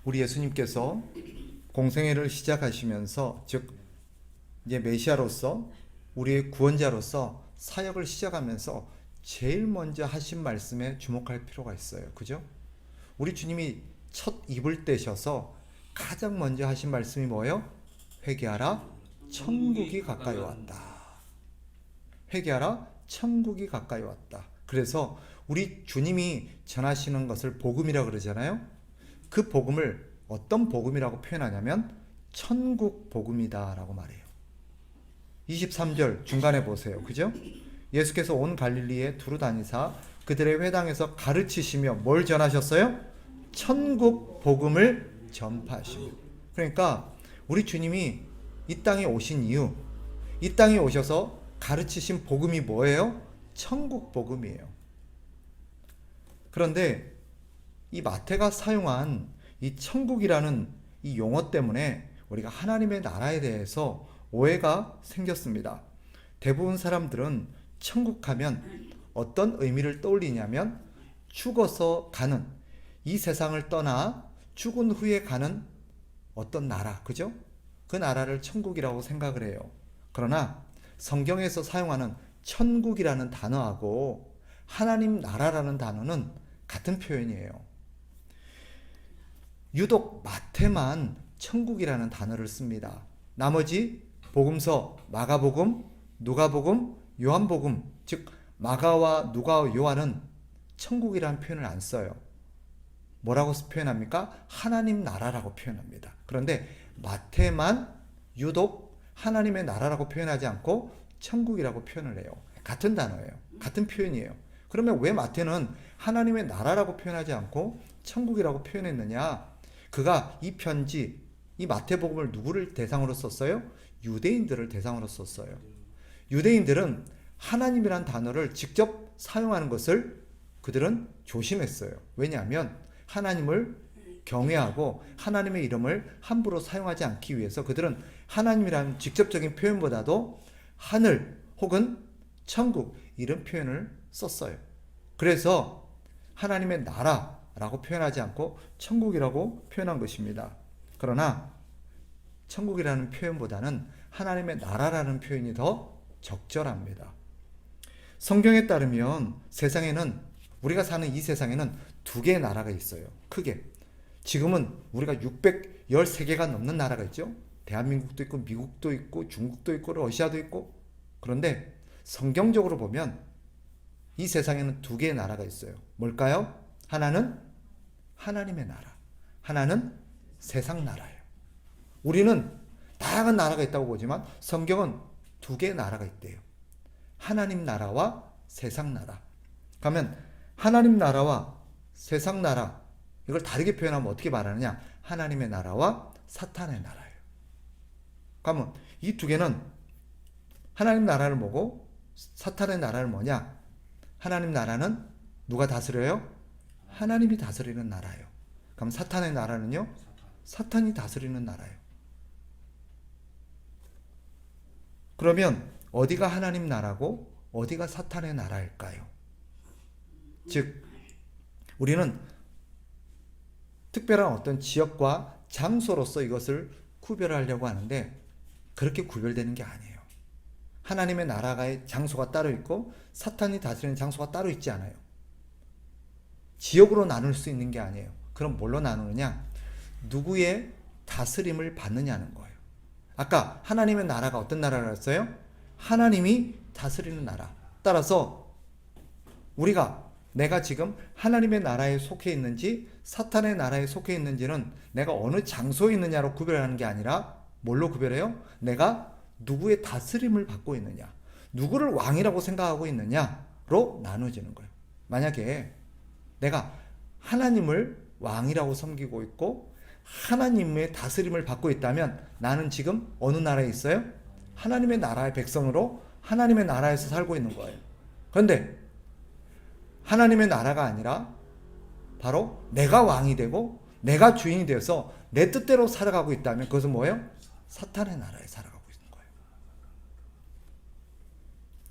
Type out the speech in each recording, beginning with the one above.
우리 예수님께서 공생애를 시작하시면서, 즉 이제 메시아로서 우리의 구원자로서 사역을 시작하면서 제일 먼저 하신 말씀에 주목할 필요가 있어요. 그죠? 우리 주님이 첫 입을 떼셔서 가장 먼저 하신 말씀이 뭐예요? 회개하라, 천국이 가까이 왔다. 회개하라, 천국이 가까이 왔다. 그래서 우리 주님이 전하시는 것을 복음이라 그러잖아요. 그 복음을 어떤 복음이라고 표현하냐면 천국 복음이다 라고 말해요. 23절 중간에 보세요. 그죠? 예수께서 온 갈릴리에 두루 다니사 그들의 회당에서 가르치시며 뭘 전하셨어요? 천국 복음을 전파하시며. 그러니까 우리 주님이 이 땅에 오신 이유, 이 땅에 오셔서 가르치신 복음이 뭐예요? 천국 복음이에요. 그런데 이 마태가 사용한 이 천국이라는 이 용어 때문에 우리가 하나님의 나라에 대해서 오해가 생겼습니다. 대부분 사람들은 천국하면 어떤 의미를 떠올리냐면 죽어서 가는, 이 세상을 떠나 죽은 후에 가는 어떤 나라, 그죠? 그 나라를 천국이라고 생각을 해요. 그러나 성경에서 사용하는 천국이라는 단어하고 하나님 나라라는 단어는 같은 표현이에요. 유독 마태만 천국이라는 단어를 씁니다. 나머지 복음서, 마가복음, 누가복음, 요한복음, 즉 마가와 누가와 요한은 천국이라는 표현을 안 써요. 뭐라고 표현합니까? 하나님 나라라고 표현합니다. 그런데 마태만 유독 하나님의 나라라고 표현하지 않고 천국이라고 표현을 해요. 같은 단어예요. 같은 표현이에요. 그러면 왜 마태는 하나님의 나라라고 표현하지 않고 천국이라고 표현했느냐? 그가 이 편지, 이 마태복음을 누구를 대상으로 썼어요? 유대인들을 대상으로 썼어요. 유대인들은 하나님이란 단어를 직접 사용하는 것을 그들은 조심했어요. 왜냐하면 하나님을 경외하고 하나님의 이름을 함부로 사용하지 않기 위해서 그들은 하나님이라는 직접적인 표현보다도 하늘 혹은 천국 이런 표현을 썼어요. 그래서 하나님의 나라라고 표현하지 않고 천국이라고 표현한 것입니다. 그러나 천국이라는 표현보다는 하나님의 나라라는 표현이 더 적절합니다. 성경에 따르면 세상에는, 우리가 사는 이 세상에는 두 개의 나라가 있어요. 크게. 지금은 우리가 613개가 넘는 나라가 있죠. 대한민국도 있고 미국도 있고 중국도 있고 러시아도 있고. 그런데 성경적으로 보면 이 세상에는 두 개의 나라가 있어요. 뭘까요? 하나는 하나님의 나라, 하나는 세상 나라예요. 우리는 다양한 나라가 있다고 보지만 성경은 두 개의 나라가 있대요. 하나님 나라와 세상 나라. 그러면 하나님 나라와 세상 나라, 이걸 다르게 표현하면 어떻게 말하느냐? 하나님의 나라와 사탄의 나라예요. 그러면 이 두 개는 하나님 나라를 뭐고 사탄의 나라를 뭐냐? 하나님 나라는 누가 다스려요? 하나님이 다스리는 나라예요. 그럼 사탄의 나라는요? 사탄이 다스리는 나라예요. 그러면 어디가 하나님 나라고 어디가 사탄의 나라일까요? 즉 우리는 특별한 어떤 지역과 장소로서 이것을 구별하려고 하는데 그렇게 구별되는 게 아니에요. 하나님의 나라의 장소가 따로 있고 사탄이 다스리는 장소가 따로 있지 않아요. 지역으로 나눌 수 있는 게 아니에요. 그럼 뭘로 나누느냐? 누구의 다스림을 받느냐는 거예요. 아까 하나님의 나라가 어떤 나라라고 했어요? 하나님이 다스리는 나라. 따라서 내가 지금 하나님의 나라에 속해 있는지 사탄의 나라에 속해 있는지는 내가 어느 장소에 있느냐로 구별하는 게 아니라 뭘로 구별해요? 내가 누구의 다스림을 받고 있느냐, 누구를 왕이라고 생각하고 있느냐로 나눠지는 거예요. 만약에 내가 하나님을 왕이라고 섬기고 있고 하나님의 다스림을 받고 있다면 나는 지금 어느 나라에 있어요? 하나님의 나라의 백성으로 하나님의 나라에서 살고 있는 거예요. 그런데 하나님의 나라가 아니라 바로 내가 왕이 되고 내가 주인이 되어서 내 뜻대로 살아가고 있다면 그것은 뭐예요? 사탄의 나라에 살아가고 있는 거예요.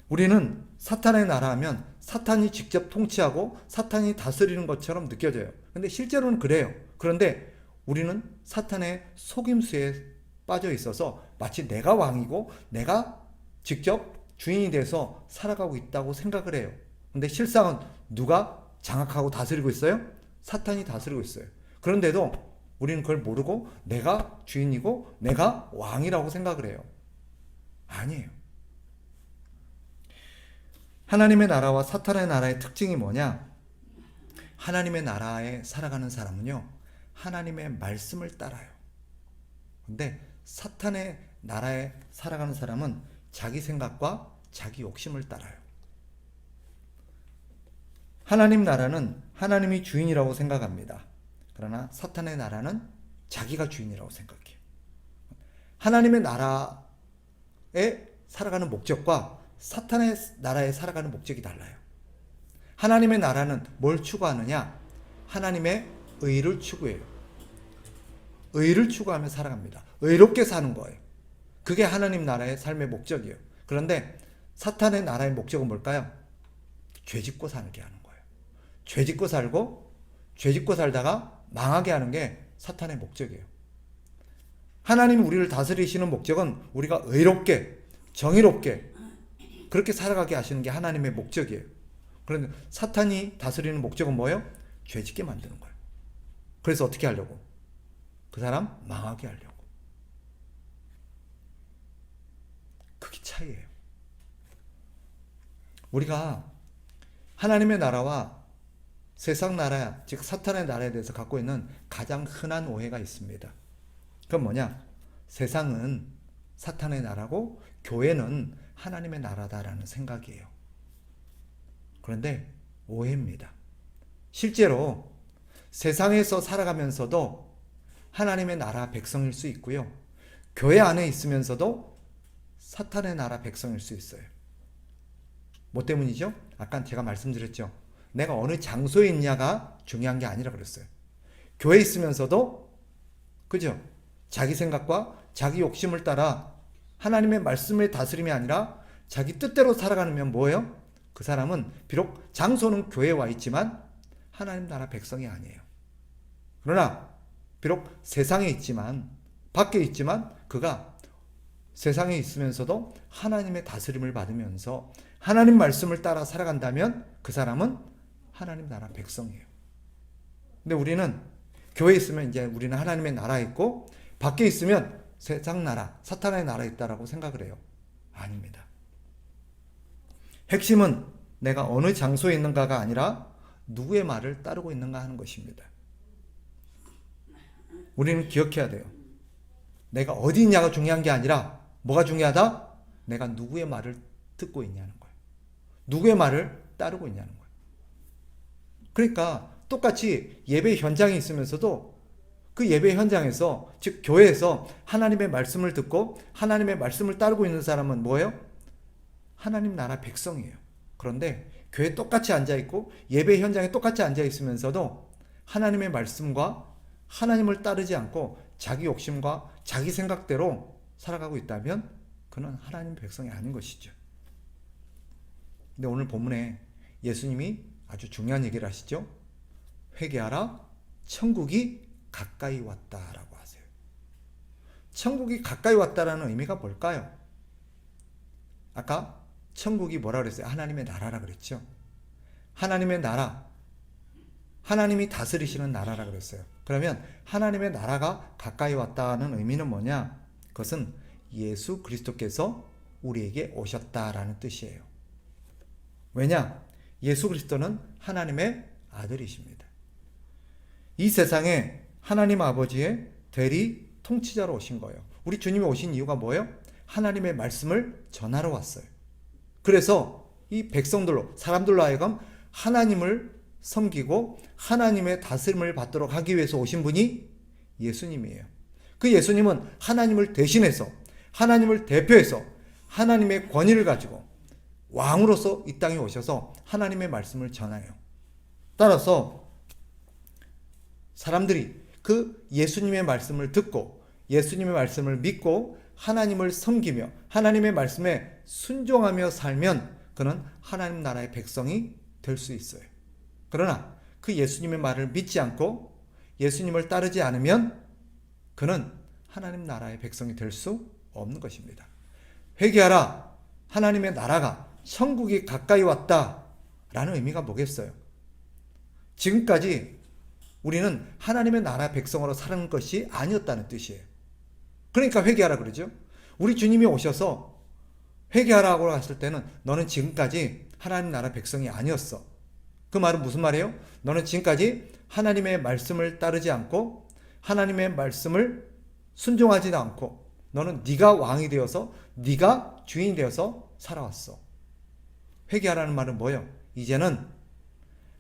우리는 사탄의 나라 하면 사탄이 직접 통치하고 사탄이 다스리는 것처럼 느껴져요. 근데 실제로는 그래요. 그런데 우리는 사탄의 속임수에 빠져 있어서 마치 내가 왕이고 내가 직접 주인이 돼서 살아가고 있다고 생각을 해요. 근데 실상은 누가 장악하고 다스리고 있어요? 사탄이 다스리고 있어요. 그런데도 우리는 그걸 모르고 내가 주인이고 내가 왕이라고 생각을 해요. 아니에요. 하나님의 나라와 사탄의 나라의 특징이 뭐냐? 하나님의 나라에 살아가는 사람은요, 하나님의 말씀을 따라요. 근데 사탄의 나라에 살아가는 사람은 자기 생각과 자기 욕심을 따라요. 하나님 나라는 하나님이 주인이라고 생각합니다. 그러나 사탄의 나라는 자기가 주인이라고 생각해요. 하나님의 나라에 살아가는 목적과 사탄의 나라에 살아가는 목적이 달라요. 하나님의 나라는 뭘 추구하느냐? 하나님의 의를 추구해요. 의를 추구하며 살아갑니다. 의롭게 사는 거예요. 그게 하나님 나라의 삶의 목적이에요. 그런데 사탄의 나라의 목적은 뭘까요? 죄짓고 살게 하는 거예요. 죄짓고 살고 죄짓고 살다가 망하게 하는 게 사탄의 목적이에요. 하나님이 우리를 다스리시는 목적은 우리가 의롭게 정의롭게 그렇게 살아가게 하시는 게 하나님의 목적이에요. 그런데 사탄이 다스리는 목적은 뭐예요? 죄짓게 만드는 거예요. 그래서 어떻게 하려고? 그 사람 망하게 하려고. 그게 차이예요. 우리가 하나님의 나라와 세상 나라, 즉 사탄의 나라에 대해서 갖고 있는 가장 흔한 오해가 있습니다. 그건 뭐냐? 세상은 사탄의 나라고 교회는 하나님의 나라다라는 생각이에요. 그런데 오해입니다. 실제로 세상에서 살아가면서도 하나님의 나라 백성일 수 있고요. 교회 안에 있으면서도 사탄의 나라 백성일 수 있어요. 뭐 때문이죠? 아까 제가 말씀드렸죠. 내가 어느 장소에 있냐가 중요한 게 아니라 그랬어요. 교회에 있으면서도 그죠? 자기 생각과 자기 욕심을 따라 하나님의 말씀의 다스림이 아니라 자기 뜻대로 살아가면 뭐예요? 그 사람은 비록 장소는 교회에 와 있지만 하나님 나라 백성이 아니에요. 그러나 비록 세상에 있지만 밖에 있지만 그가 세상에 있으면서도 하나님의 다스림을 받으면서 하나님 말씀을 따라 살아간다면 그 사람은 하나님 나라 백성이에요. 근데 우리는 교회에 있으면 이제 우리는 하나님의 나라에 있고 밖에 있으면 세상 나라, 사탄의 나라에 있다라고 생각을 해요. 아닙니다. 핵심은 내가 어느 장소에 있는가가 아니라 누구의 말을 따르고 있는가 하는 것입니다. 우리는 기억해야 돼요. 내가 어디 있냐가 중요한 게 아니라 뭐가 중요하다? 내가 누구의 말을 듣고 있냐는 거예요. 누구의 말을 따르고 있냐는 거예요. 그러니까 똑같이 예배 현장에 있으면서도 그 예배 현장에서 즉 교회에서 하나님의 말씀을 듣고 하나님의 말씀을 따르고 있는 사람은 뭐예요? 하나님 나라 백성이에요. 그런데 교회에 똑같이 앉아있고 예배 현장에 똑같이 앉아있으면서도 하나님의 말씀과 하나님을 따르지 않고 자기 욕심과 자기 생각대로 살아가고 있다면 그는 하나님 백성이 아닌 것이죠. 근데 오늘 본문에 예수님이 아주 중요한 얘기를 하시죠. 회개하라, 천국이 가까이 왔다라고 하세요. 천국이 가까이 왔다라는 의미가 뭘까요? 아까 천국이 뭐라 그랬어요? 하나님의 나라라 그랬죠. 하나님의 나라, 하나님이 다스리시는 나라라 그랬어요. 그러면 하나님의 나라가 가까이 왔다는 의미는 뭐냐? 그것은 예수 그리스도께서 우리에게 오셨다라는 뜻이에요. 왜냐? 예수 그리스도는 하나님의 아들이십니다. 이 세상에 하나님 아버지의 대리 통치자로 오신 거예요. 우리 주님이 오신 이유가 뭐예요? 하나님의 말씀을 전하러 왔어요. 그래서 이 백성들로, 사람들로 하여금 하나님을 섬기고 하나님의 다스림을 받도록 하기 위해서 오신 분이 예수님이에요. 그 예수님은 하나님을 대신해서, 하나님을 대표해서 하나님의 권위를 가지고 왕으로서 이 땅에 오셔서 하나님의 말씀을 전해요. 따라서 사람들이 그 예수님의 말씀을 듣고 예수님의 말씀을 믿고 하나님을 섬기며 하나님의 말씀에 순종하며 살면 그는 하나님 나라의 백성이 될 수 있어요. 그러나 그 예수님의 말을 믿지 않고 예수님을 따르지 않으면 그는 하나님 나라의 백성이 될 수 없는 것입니다. 회개하라. 하나님의 나라가 천국이 가까이 왔다 라는 의미가 뭐겠어요? 지금까지 우리는 하나님의 나라 백성으로 사는 것이 아니었다는 뜻이에요. 그러니까 회개하라 그러죠. 우리 주님이 오셔서 회개하라고 했을 때는 너는 지금까지 하나님 나라 백성이 아니었어. 그 말은 무슨 말이에요? 너는 지금까지 하나님의 말씀을 따르지 않고 하나님의 말씀을 순종하지도 않고 너는 네가 왕이 되어서 네가 주인이 되어서 살아왔어. 회개하라는 말은 뭐예요? 이제는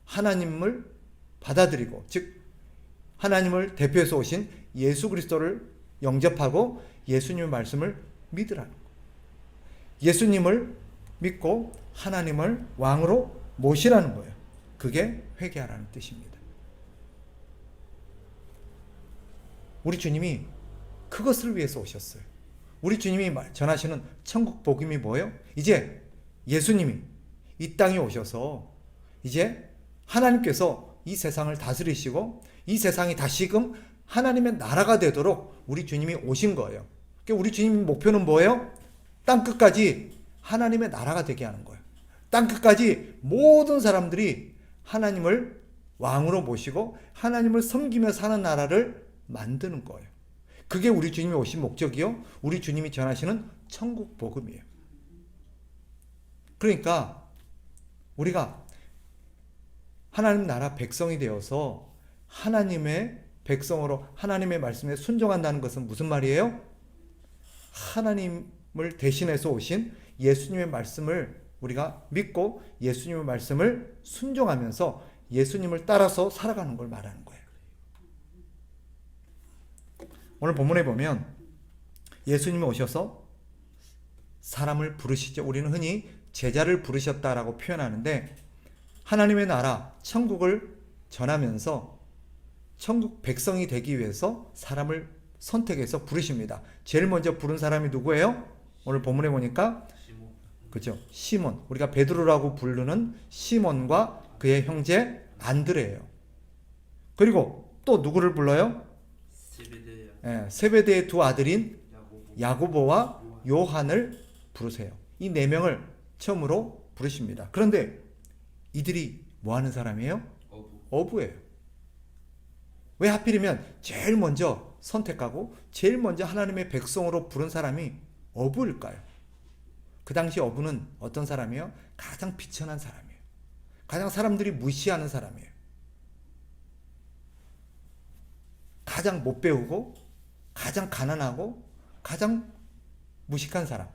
하나님을 받아들이고, 즉 하나님을 대표해서 오신 예수 그리스도를 영접하고 예수님의 말씀을 믿으라는 거예요. 예수님을 믿고 하나님을 왕으로 모시라는 거예요. 그게 회개하라는 뜻입니다. 우리 주님이 그것을 위해서 오셨어요. 우리 주님이 전하시는 천국 복음이 뭐예요? 이제 예수님이 이 땅에 오셔서 이제 하나님께서 이 세상을 다스리시고 이 세상이 다시금 하나님의 나라가 되도록 우리 주님이 오신 거예요. 그러니까 우리 주님 목표는 뭐예요? 땅끝까지 하나님의 나라가 되게 하는 거예요. 땅끝까지 모든 사람들이 하나님을 왕으로 모시고 하나님을 섬기며 사는 나라를 만드는 거예요. 그게 우리 주님이 오신 목적이요. 우리 주님이 전하시는 천국 복음이에요. 그러니까 우리가 하나님 나라 백성이 되어서 하나님의 백성으로 하나님의 말씀에 순종한다는 것은 무슨 말이에요? 하나님을 대신해서 오신 예수님의 말씀을 우리가 믿고 예수님의 말씀을 순종하면서 예수님을 따라서 살아가는 걸 말하는 거예요. 오늘 본문에 보면 예수님이 오셔서 사람을 부르시죠. 우리는 흔히 제자를 부르셨다라고 표현하는데 하나님의 나라, 천국을 전하면서 천국 백성이 되기 위해서 사람을 선택해서 부르십니다. 제일 먼저 부른 사람이 누구예요? 오늘 본문에 보니까 그죠? 시몬. 우리가 베드로라고 부르는 시몬과 그의 형제 안드레예요. 그리고 또 누구를 불러요? 세베대의 두 아들인 야고보와 요한을 부르세요. 이 네 명을 처음으로 부르십니다. 그런데 이들이 뭐 하는 사람이에요? 어부예요. 왜 하필이면 제일 먼저 선택하고 제일 먼저 하나님의 백성으로 부른 사람이 어부일까요? 그 당시 어부는 어떤 사람이에요? 가장 비천한 사람이에요. 가장 사람들이 무시하는 사람이에요. 가장 못 배우고 가장 가난하고 가장 무식한 사람.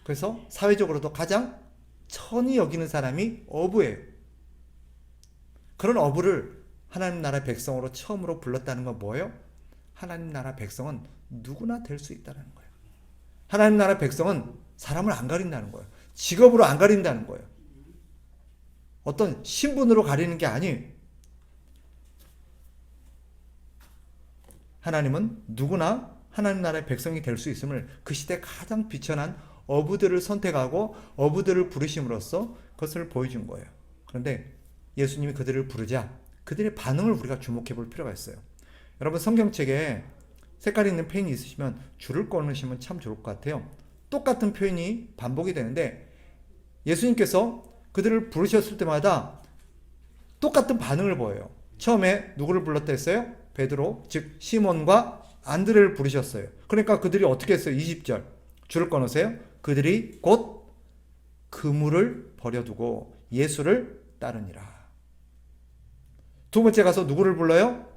그래서 사회적으로도 가장 천히 여기는 사람이 어부예요. 그런 어부를 하나님 나라 백성으로 처음으로 불렀다는 건 뭐예요? 하나님 나라 백성은 누구나 될 수 있다는 거예요. 하나님 나라 백성은 사람을 안 가린다는 거예요. 직업으로 안 가린다는 거예요. 어떤 신분으로 가리는 게 아니에요. 하나님은 누구나 하나님 나라의 백성이 될 수 있음을 그 시대 가장 비천한 어부들을 선택하고 어부들을 부르심으로써 그것을 보여준 거예요. 그런데 예수님이 그들을 부르자 그들의 반응을 우리가 주목해 볼 필요가 있어요. 여러분 성경책에 색깔 있는 펜이 있으시면 줄을 꺼놓으시면 참 좋을 것 같아요. 똑같은 표현이 반복이 되는데 예수님께서 그들을 부르셨을 때마다 똑같은 반응을 보여요. 처음에 누구를 불렀다 했어요? 베드로, 즉 시몬과 안드레를 부르셨어요. 그러니까 그들이 어떻게 했어요? 20절 줄을 꺼놓으세요. 그들이 곧 그물을 버려두고 예수를 따르니라. 두 번째 가서 누구를 불러요?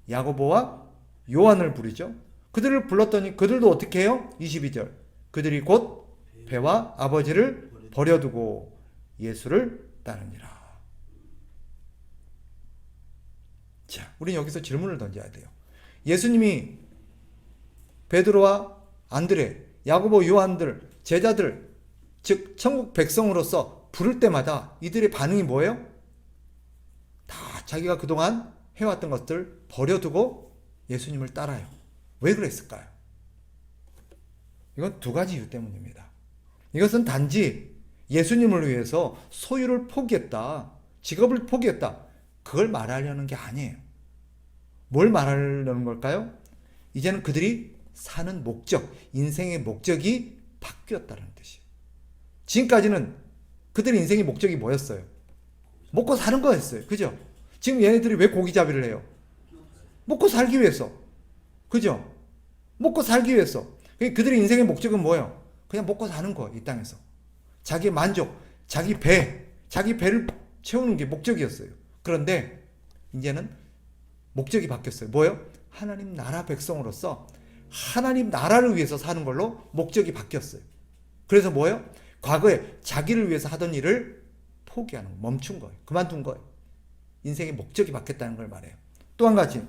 야고보와 요한을 부르죠. 그들을 불렀더니 그들도 어떻게 해요? 22절 그들이 곧 배와 아버지를 버려두고 예수를 따르니라. 자, 우리는 여기서 질문을 던져야 돼요. 예수님이 베드로와 안드레, 야고보, 요한들, 제자들, 즉 천국 백성으로서 부를 때마다 이들의 반응이 뭐예요? 다 자기가 그동안 해왔던 것들 버려두고 예수님을 따라요. 왜 그랬을까요? 이건 두 가지 이유 때문입니다. 이것은 단지 예수님을 위해서 소유를 포기했다, 직업을 포기했다, 그걸 말하려는 게 아니에요. 뭘 말하려는 걸까요? 이제는 그들이 사는 목적, 인생의 목적이 바뀌었다는 뜻이에요. 지금까지는 그들의 인생의 목적이 뭐였어요? 먹고 사는 거였어요. 그죠? 지금 얘네들이 왜 고기잡이를 해요? 먹고 살기 위해서. 그죠? 먹고 살기 위해서. 그들의 인생의 목적은 뭐예요? 그냥 먹고 사는 거, 이 땅에서. 자기의 만족, 자기 배를 채우는 게 목적이었어요. 그런데 이제는 목적이 바뀌었어요. 뭐예요? 하나님 나라 백성으로서 하나님 나라를 위해서 사는 걸로 목적이 바뀌었어요. 그래서 뭐예요? 과거에 자기를 위해서 하던 일을 포기하는 거, 멈춘 거예요. 그만둔 거예요. 인생의 목적이 바뀌었다는 걸 말해요. 또 한 가지,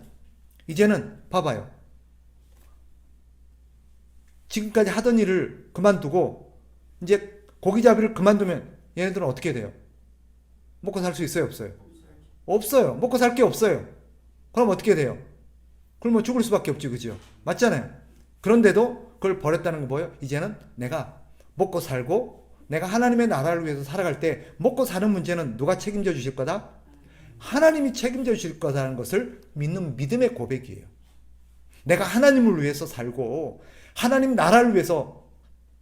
이제는 봐봐요. 지금까지 하던 일을 그만두고 이제 고기잡이를 그만두면 얘네들은 어떻게 돼요? 먹고 살 수 있어요? 없어요? 없어요. 먹고 살 게 없어요. 그럼 어떻게 돼요? 그럼 뭐 죽을 수밖에 없지, 그죠? 맞잖아요. 그런데도 그걸 버렸다는 건 뭐예요? 이제는 내가 먹고 살고 내가 하나님의 나라를 위해서 살아갈 때 먹고 사는 문제는 누가 책임져 주실 거다? 하나님이 책임져 주실 거다라는 것을 믿는 믿음의 고백이에요. 내가 하나님을 위해서 살고 하나님 나라를 위해서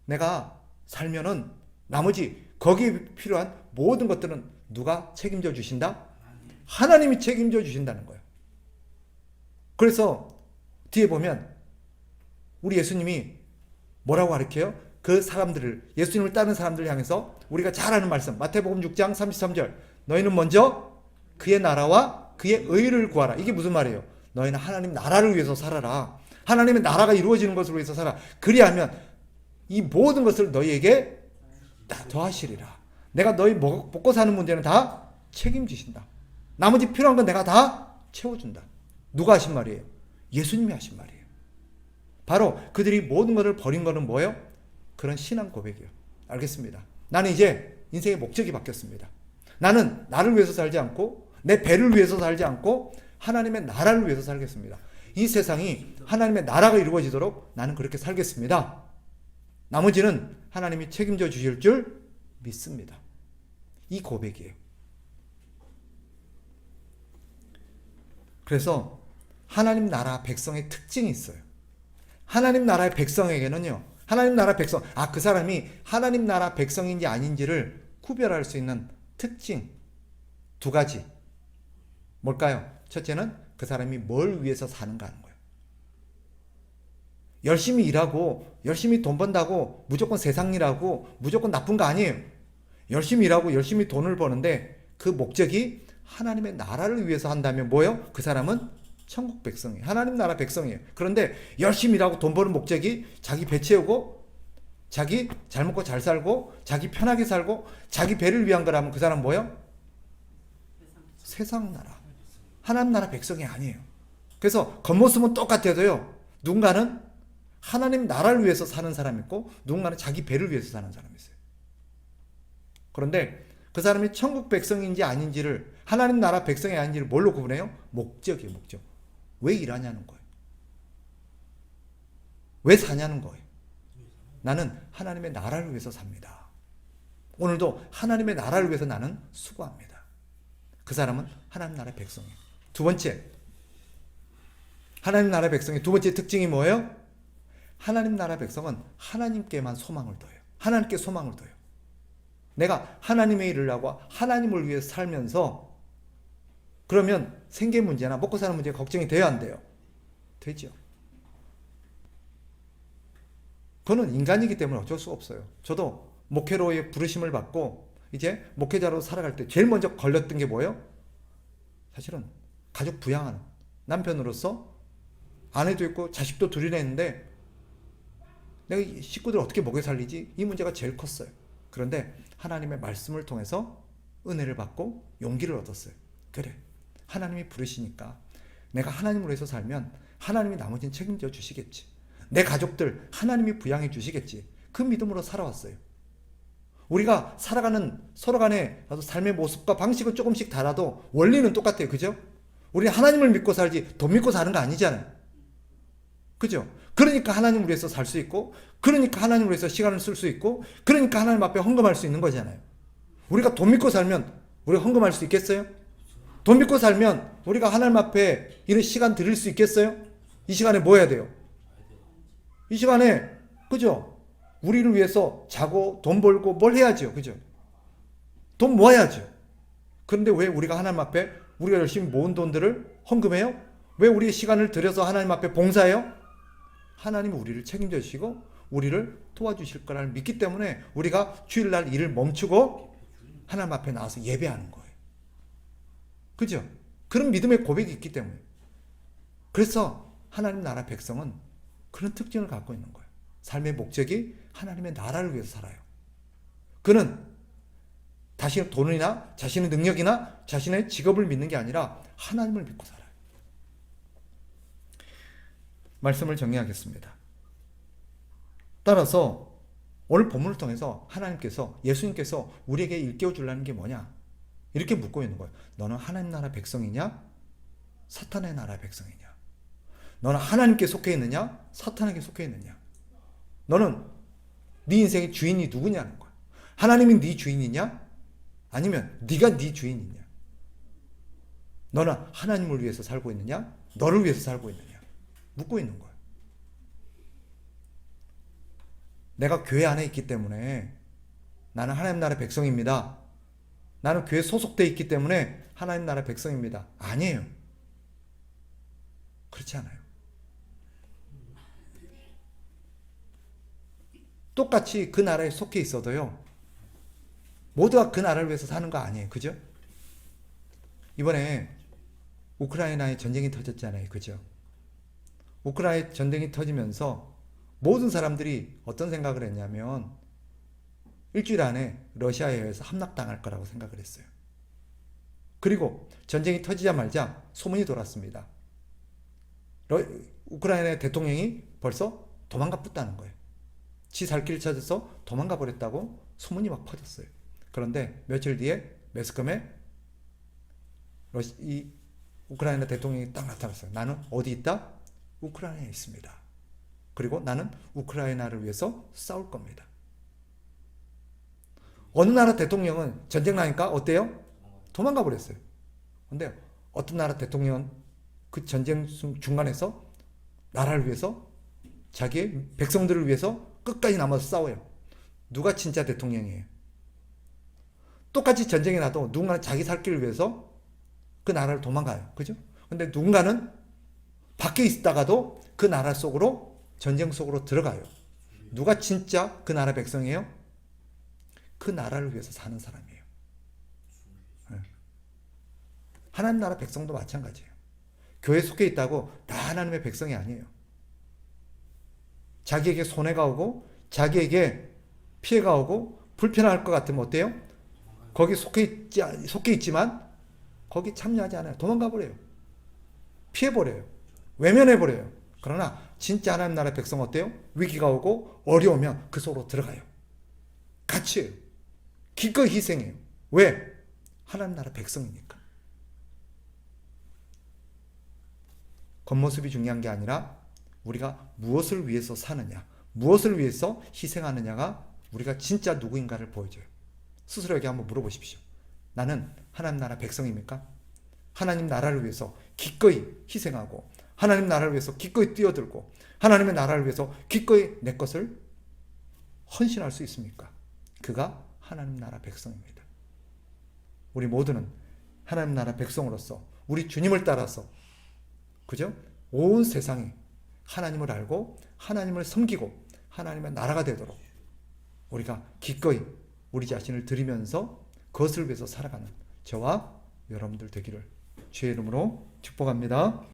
내가 살면은 나머지 거기에 필요한 모든 것들은 누가 책임져 주신다? 하나님이 책임져 주신다는 거예요. 그래서 뒤에 보면 우리 예수님이 뭐라고 가르쳐요? 그 사람들을, 예수님을 따르는 사람들을 향해서 우리가 잘 아는 말씀, 마태복음 6장 33절, 너희는 먼저 그의 나라와 그의 의를 구하라. 이게 무슨 말이에요? 너희는 하나님 나라를 위해서 살아라. 하나님의 나라가 이루어지는 것을 위해서 살아. 그리하면 이 모든 것을 너희에게 다 더하시리라. 내가 너희 먹고 사는 문제는 다 책임지신다. 나머지 필요한 건 내가 다 채워준다. 누가 하신 말이에요? 예수님이 하신 말이에요. 바로 그들이 모든 것을 버린 거는 뭐예요? 그런 신앙 고백이에요. 알겠습니다. 나는 이제 인생의 목적이 바뀌었습니다. 나는 나를 위해서 살지 않고 내 배를 위해서 살지 않고 하나님의 나라를 위해서 살겠습니다. 이 세상이 하나님의 나라가 이루어지도록 나는 그렇게 살겠습니다. 나머지는 하나님이 책임져 주실 줄 믿습니다. 이 고백이에요. 그래서 하나님 나라 백성의 특징이 있어요. 하나님 나라의 백성에게는요, 하나님 나라 백성, 그 사람이 하나님 나라 백성인지 아닌지를 구별할 수 있는 특징 두 가지. 뭘까요? 첫째는 그 사람이 뭘 위해서 사는가 하는 거예요. 열심히 일하고 열심히 돈 번다고 무조건 세상 일하고 무조건 나쁜 거 아니에요. 열심히 일하고 열심히 돈을 버는데 그 목적이 하나님의 나라를 위해서 한다면 뭐예요? 그 사람은 천국 백성이에요. 하나님 나라 백성이에요. 그런데 열심히 일하고 돈 버는 목적이 자기 배 채우고 자기 잘 먹고 잘 살고 자기 편하게 살고 자기 배를 위한 거라면 그 사람 뭐예요? 세상 나라. 하나님 나라 백성이 아니에요. 그래서 겉모습은 똑같아도요, 누군가는 하나님 나라를 위해서 사는 사람이 있고 누군가는 자기 배를 위해서 사는 사람이 있어요. 그런데 그 사람이 천국 백성인지 아닌지를, 하나님 나라 백성이 아닌지를 뭘로 구분해요? 목적이에요. 목적. 왜 일하냐는 거예요. 왜 사냐는 거예요. 나는 하나님의 나라를 위해서 삽니다. 오늘도 하나님의 나라를 위해서 나는 수고합니다. 그 사람은 하나님 나라의 백성이에요. 두 번째, 하나님 나라 백성의 두 번째 특징이 뭐예요? 하나님 나라 백성은 하나님께만 소망을 둬요. 하나님께 소망을 둬요. 내가 하나님의 일을 하고 하나님을 위해서 살면서 그러면 생계 문제나 먹고 사는 문제가 걱정이 돼야 안 돼요? 되죠. 그거는 인간이기 때문에 어쩔 수가 없어요. 저도 목회로의 부르심을 받고 이제 목회자로 살아갈 때 제일 먼저 걸렸던 게 뭐예요? 사실은 가족 부양하는, 남편으로서 아내도 있고 자식도 둘이나 있는데 내가 이 식구들 어떻게 먹여 살리지? 이 문제가 제일 컸어요. 그런데 하나님의 말씀을 통해서 은혜를 받고 용기를 얻었어요. 그래, 하나님이 부르시니까 내가 하나님으로 해서 살면 하나님이 나머지는 책임져 주시겠지. 내 가족들 하나님이 부양해 주시겠지. 그 믿음으로 살아왔어요. 우리가 살아가는 서로 간의 삶의 모습과 방식은 조금씩 달라도 원리는 똑같아요. 그죠? 우리 하나님을 믿고 살지 돈 믿고 사는 거 아니잖아요. 그죠? 그러니까 하나님을 위해서 살 수 있고, 그러니까 하나님을 위해서 시간을 쓸 수 있고, 그러니까 하나님 앞에 헌금할 수 있는 거잖아요. 우리가 돈 믿고 살면 우리가 헌금할 수 있겠어요? 돈 믿고 살면 우리가 하나님 앞에 이런 시간 드릴 수 있겠어요? 이 시간에 뭐 해야 돼요? 이 시간에, 그죠? 우리를 위해서 자고 돈 벌고 뭘 해야죠. 그죠? 돈 모아야죠. 그런데 왜 우리가 하나님 앞에 우리가 열심히 모은 돈들을 헌금해요? 왜 우리의 시간을 들여서 하나님 앞에 봉사해요? 하나님은 우리를 책임져 주시고 우리를 도와주실 거라는 믿기 때문에 우리가 주일날 일을 멈추고 하나님 앞에 나와서 예배하는 거예요. 그죠? 그런 믿음의 고백이 있기 때문에. 그래서 하나님 나라 백성은 그런 특징을 갖고 있는 거예요. 삶의 목적이 하나님의 나라를 위해서 살아요. 그는 자신의 돈이나 자신의 능력이나 자신의 직업을 믿는 게 아니라 하나님을 믿고 살아요. 말씀을 정리하겠습니다. 따라서 오늘 본문을 통해서 하나님께서, 예수님께서 우리에게 일깨워 주려는 게 뭐냐? 이렇게 묻고 있는 거예요. 너는 하나님 나라 백성이냐? 사탄의 나라 백성이냐? 너는 하나님께 속해 있느냐? 사탄에게 속해 있느냐? 너는 네 인생의 주인이 누구냐는 거야. 하나님이 네 주인이냐? 아니면 네가 네 주인이냐? 너는 하나님을 위해서 살고 있느냐? 너를 위해서 살고 있느냐? 묻고 있는 거야. 내가 교회 안에 있기 때문에 나는 하나님 나라 백성입니다. 나는 교회 소속돼 있기 때문에 하나님 나라 백성입니다. 아니에요. 그렇지 않아요. 똑같이 그 나라에 속해 있어도요, 모두가 그 나라를 위해서 사는 거 아니에요. 그죠? 이번에 우크라이나에 전쟁이 터졌잖아요. 그죠? 우크라이나 전쟁이 터지면서 모든 사람들이 어떤 생각을 했냐면 일주일 안에 러시아에 의해서 함락당할 거라고 생각을 했어요. 그리고 전쟁이 터지자마자 소문이 돌았습니다. 우크라이나 대통령이 벌써 도망가 pus다는 거예요. 지 살 길 찾아서 도망가 버렸다고 소문이 막 퍼졌어요. 그런데 며칠 뒤에 매스컴에 이 우크라이나 대통령이 딱 나타났어요. 나는 어디 있다? 우크라이나에 있습니다. 그리고 나는 우크라이나를 위해서 싸울 겁니다. 어느 나라 대통령은 전쟁 나니까 어때요? 도망가 버렸어요. 근데 어떤 나라 대통령은 그 전쟁 중간에서 나라를 위해서, 자기의 백성들을 위해서 끝까지 남아서 싸워요. 누가 진짜 대통령이에요? 똑같이 전쟁이 나도 누군가는 자기 살 길을 위해서 그 나라를 도망가요. 그죠? 근데 누군가는 밖에 있다가도 그 나라 속으로, 전쟁 속으로 들어가요. 누가 진짜 그 나라 백성이에요? 그 나라를 위해서 사는 사람이에요. 하나님 나라 백성도 마찬가지예요. 교회에 속해 있다고 다 하나님의 백성이 아니에요. 자기에게 손해가 오고 자기에게 피해가 오고 불편할 것 같으면 어때요? 거기 속해 있지만 거기 참여하지 않아요. 도망가 버려요. 피해 버려요. 외면해 버려요. 그러나 진짜 하나님 나라 백성 어때요? 위기가 오고 어려우면 그 속으로 들어가요. 같이 해요. 기꺼이 희생해요. 왜? 하나님 나라 백성이니까. 겉모습이 중요한 게 아니라 우리가 무엇을 위해서 사느냐, 무엇을 위해서 희생하느냐가 우리가 진짜 누구인가를 보여줘요. 스스로에게 한번 물어보십시오. 나는 하나님 나라 백성입니까? 하나님 나라를 위해서 기꺼이 희생하고 하나님 나라를 위해서 기꺼이 뛰어들고 하나님의 나라를 위해서 기꺼이 내 것을 헌신할 수 있습니까? 그가 하나님 나라 백성입니다. 우리 모두는 하나님 나라 백성으로서 우리 주님을 따라서, 그죠? 온 세상이 하나님을 알고 하나님을 섬기고 하나님의 나라가 되도록 우리가 기꺼이 우리 자신을 드리면서 그것을 위해서 살아가는 저와 여러분들 되기를 주의 이름으로 축복합니다.